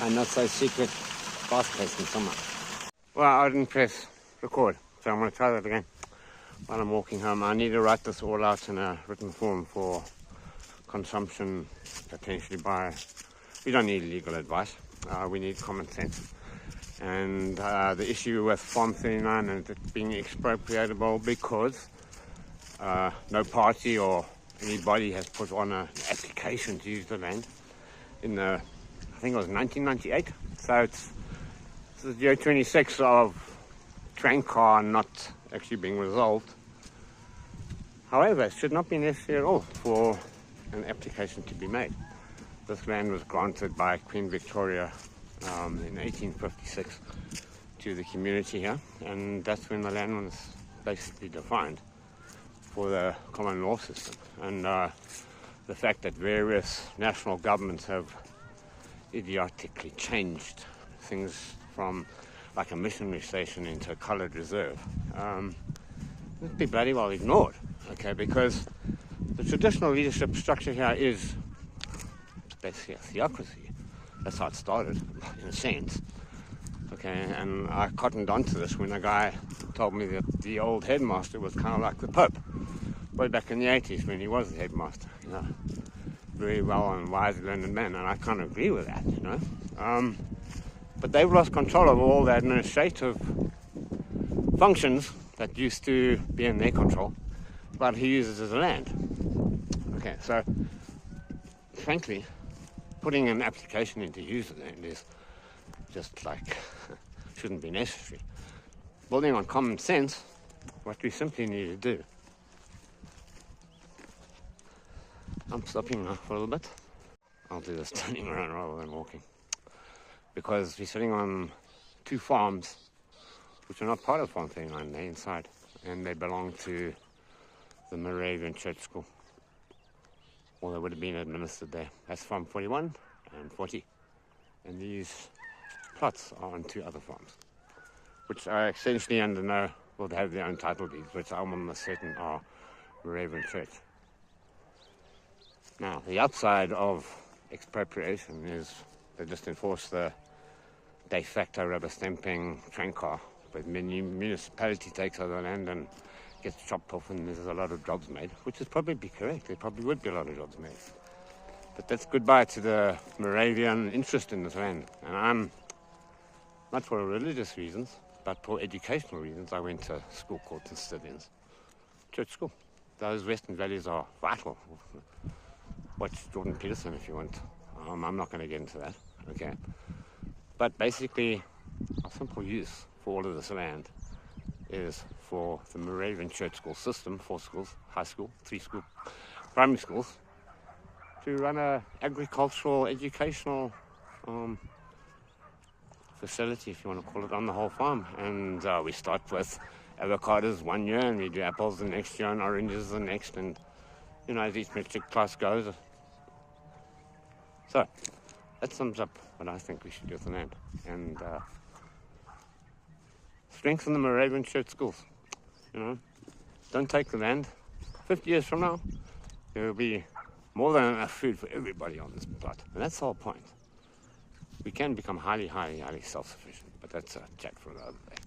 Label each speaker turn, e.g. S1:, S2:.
S1: and not so secret fast-paced summer. Well, I didn't press record, so I'm going to try that again while I'm walking home. I need to write this all out in a written form for consumption, potentially by... We don't need legal advice, we need common sense. And the issue with Farm39 and it being expropriatable because no party or anybody has put on an application to use the land in the, I think it was 1998. So it's the year 26 of TRANCRAA not actually being resolved. However, it should not be necessary at all for an application to be made. This land was granted by Queen Victoria in 1856 to the community here, and that's when the land was basically defined for the common law system. And the fact that various national governments have idiotically changed things from like a missionary station into a coloured reserve must be bloody well ignored, okay, because the traditional leadership structure here is basically a theocracy. That's how it started, in a sense. Okay, and I cottoned onto this when a guy told me that the old headmaster was kind of like the Pope, way back in the 80s when he was the headmaster, you know, very well and wise, learned man, and I kind of agree with that, you know. But they've lost control of all the administrative functions that used to be in their control, but he uses as a land. Okay, so frankly, putting an application in to use the land is just like, shouldn't be necessary. Building on common sense, what we simply need to do. I'm stopping now for a little bit. I'll do this turning around rather than walking. Because we're sitting on two farms, which are not part of Farm39, they're inside. And they belong to the Moravian Church School. Or they would have been administered there. That's Farm 41 and 40. And these plots are on two other farms, which are essentially under no, will have their own title deeds, which I'm almost certain are Moravian Church. Now, the upside of expropriation is they just enforce the de facto rubber stamping TRANCRAA, but many municipality takes over the land and gets chopped off, and there's a lot of jobs made, which is probably correct. There probably would be a lot of jobs made. But that's goodbye to the Moravian interest in this land. And I'm, not for religious reasons, but for educational reasons, I went to a school called St. Stephen's Church School. Those Western values are vital. Watch Jordan Peterson if you want. I'm not going to get into that, okay? But basically, our simple use for all of this land is for the Moravian Church School system, 4 schools, high school, 3 school, primary schools, to run a agricultural, educational facility, if you want to call it, on the whole farm. And we start with avocados one year, and we do apples the next year, and oranges the next, and you know, as each metric class goes. So that sums up what I think we should do with the land, and strengthen the Moravian Church schools. You know, don't take the land. 50 years from now, there will be more than enough food for everybody on this plot, and that's the whole point. We can become highly self-sufficient, but that's a chat for another day.